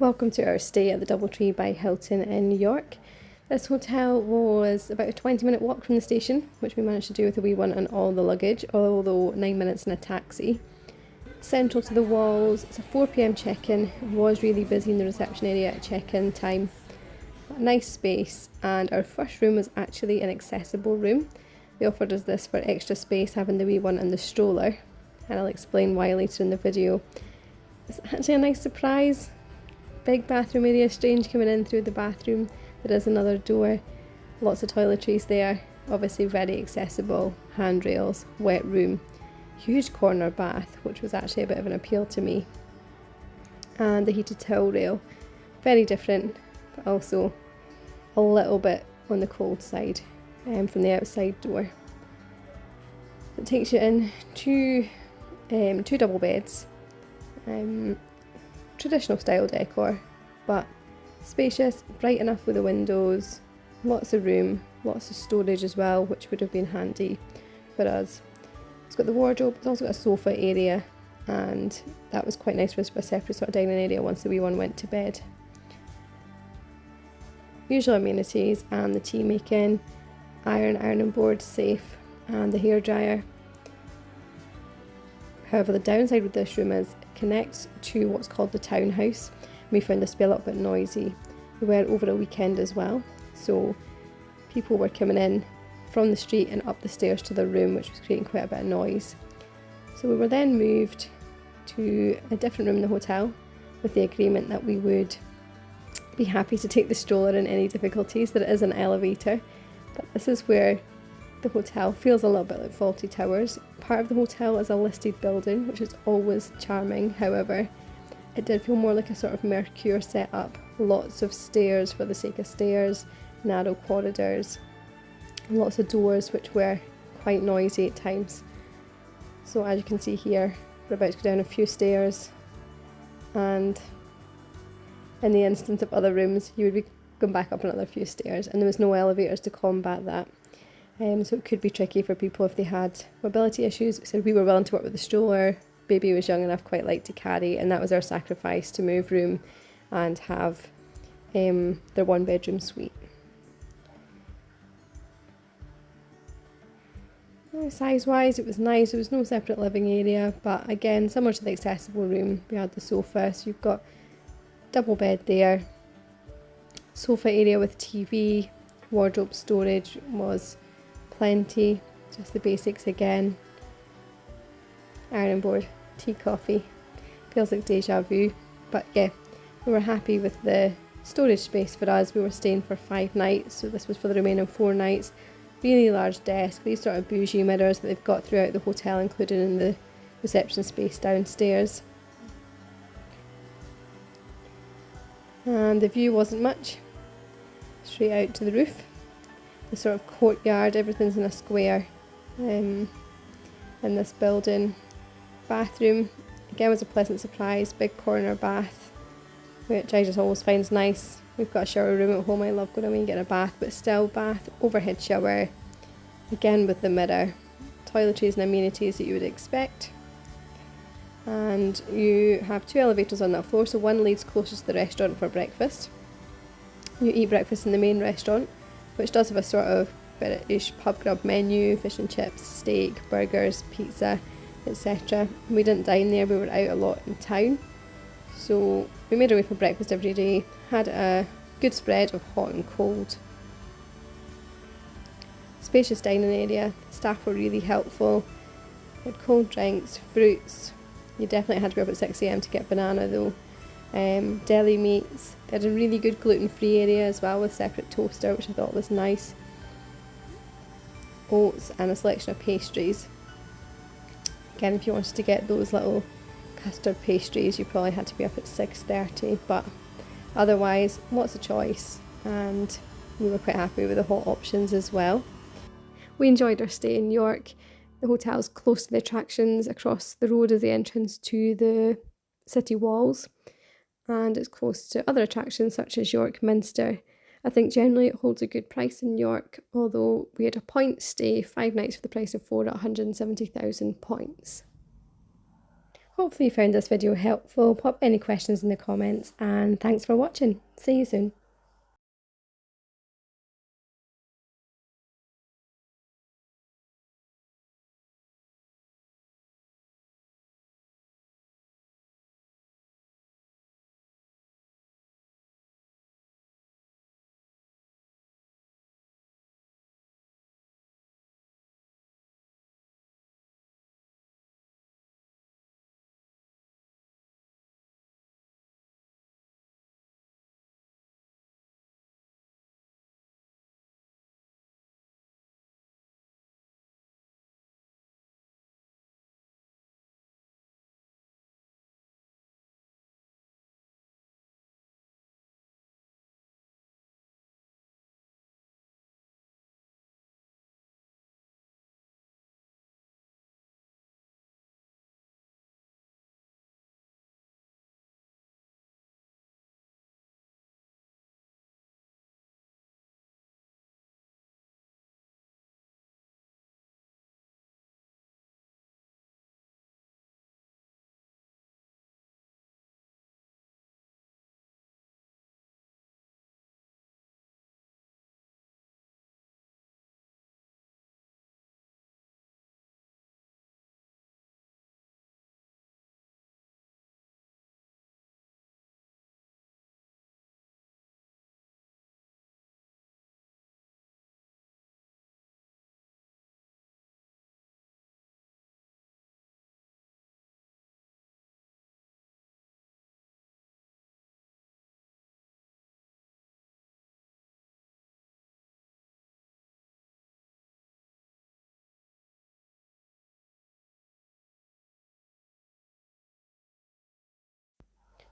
Welcome to our stay at the Doubletree by Hilton in York. This hotel was about a 20-minute walk from the station, which we managed to do with a wee one and all the luggage, although 9 minutes in a taxi. Central to the walls, it's a 4 p.m. check-in. It was really busy in the reception area at check-in time. A nice space, and our first room was actually an accessible room. They offered us this for extra space, having the wee one and the stroller, and I'll explain why later in the video. It's actually a nice surprise. Big bathroom area, strange coming in through the bathroom. There is another door, lots of toiletries there, obviously very accessible, handrails, wet room, huge corner bath, which was actually a bit of an appeal to me, and the heated towel rail, very different, but also a little bit on the cold side from the outside door. It takes you in two double beds. Traditional style decor, but spacious, bright enough with the windows, lots of room, lots of storage as well, which would have been handy for us. It's got the wardrobe, it's also got a sofa area, and that was quite nice for us for a separate sort of dining area once the wee one went to bed. Usual amenities and the tea making, ironing board safe, and the hairdryer. However, the downside with this room is it connects to what's called the townhouse. We found this to be a little bit noisy. We were over a weekend as well, so people were coming in from the street and up the stairs to their room, which was creating quite a bit of noise. So we were then moved to a different room in the hotel with the agreement that we would be happy to take the stroller in any difficulties. There is an elevator, but this is where the hotel feels a little bit like Fawlty Towers. Part of the hotel is a listed building, which is always charming. However, it did feel more like a sort of Mercure setup. Lots of stairs for the sake of stairs, narrow corridors, lots of doors which were quite noisy at times. So as you can see here, we're about to go down a few stairs, and in the instance of other rooms, you would be going back up another few stairs, and there was no elevators to combat that. So it could be tricky for people if they had mobility issues. So we were willing to work with the stroller. Baby was young enough, quite light to carry, and that was our sacrifice, to move room and have their 1-bedroom suite. Size wise, it was nice. There was no separate living area, but again, similar to the accessible room, we had the sofa. So you've got double bed there, sofa area with TV, wardrobe storage was plenty, just the basics again. Ironing board, tea, coffee, feels like deja vu, but yeah, we were happy with the storage space for us. We were staying for 5 nights, so this was for the remaining 4 nights. Really large desk, these sort of bougie mirrors that they've got throughout the hotel, included in the reception space downstairs. And the view wasn't much, straight out to the roof. The sort of courtyard, everything's in a square in this building. Bathroom, again, was a pleasant surprise. Big corner bath, which I just always find nice. We've got a shower room at home. I love going away and getting a bath, but still bath, overhead shower, again with the mirror, toiletries and amenities that you would expect. And you have 2 elevators on that floor, so one leads closest to the restaurant for breakfast. You eat breakfast in the main restaurant, which does have a sort of British pub grub menu, fish and chips, steak, burgers, pizza, etc. We didn't dine there, we were out a lot in town, so we made our way for breakfast every day. Had a good spread of hot and cold. Spacious dining area, staff were really helpful. Had cold drinks, fruits. You definitely had to be up at 6 a.m. to get banana though. Deli meats. They had a really good gluten-free area as well, with separate toaster, which I thought was nice. Oats and a selection of pastries. Again, if you wanted to get those little custard pastries, you probably had to be up at 6:30, but otherwise lots of choice, and we were quite happy with the hot options as well. We enjoyed our stay in York. The hotel's close to the attractions. Across the road is the entrance to the city walls, and it's close to other attractions such as York Minster. I think generally it holds a good price in York, although we had a point stay, 5 nights for the price of 4 at 170,000 points. Hopefully you found this video helpful. Pop any questions in the comments, and thanks for watching. See you soon.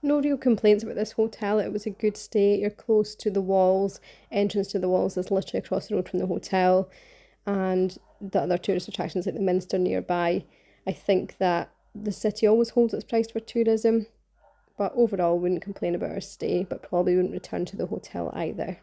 No real complaints about this hotel. It was a good stay. You're close to the walls. Entrance to the walls is literally across the road from the hotel, and the other tourist attractions like the Minster nearby. I think that the city always holds its price for tourism, but overall wouldn't complain about our stay, but probably wouldn't return to the hotel either.